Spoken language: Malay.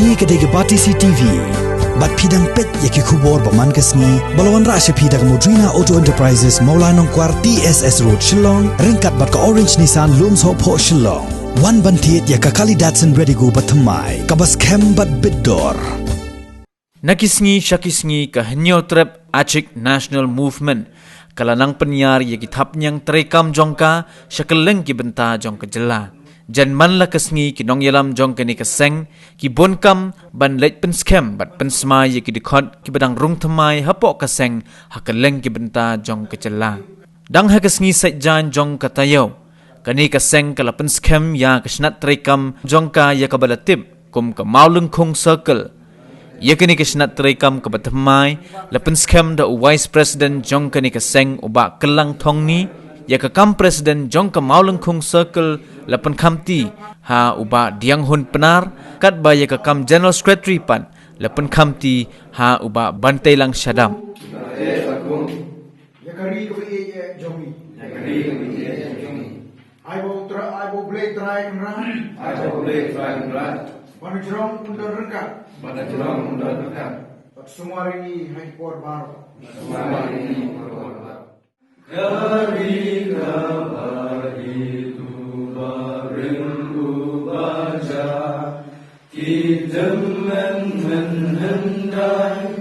Kani kedai Batisi TV. Bat pidang pet yaki kubor paman kesni. Balawan rasya pidang Modrina Auto Enterprises Maulanong Kwar TSS Road Shillong. Ringkat bat ka Orange Nissan Lums Hop Ho Shillong. Wan bantiet yaka kali Datsun ready go batamai. Kabas kem bat bidor. Nakisngi syakisngi ka henyo trep Acik National Movement. Kalanang penyar yaki thapnyang terekam jongka syakeleng ki benta jong kejela. Jan man la kesngi ki nong yalam jong kani keseng ki bonkam ban leit pen scam bat pen smai ki dikot ki badang rung thamai hapok keseng hakeleng ki benta jong kecela dang ha kesngi sai jan jong katayo kani keseng kala pen scam ya kesnat terekam jong ka ya kabalatip kum ka maulung khong circle ya kani kesnat terekam ka bathamai la pen scam da vice president jong kani keseng uba kelang thong ni ya ka kam president jong ka maulung khong circle lapan kamti ha uba diang hun penar kat ba ya ka kam general secretary pan lapan kamti ha uba bantai lang syadam ya kari ko ye jomi I will play try and run mana jerong undang rengkat semua ini hai por baru Kita menhendai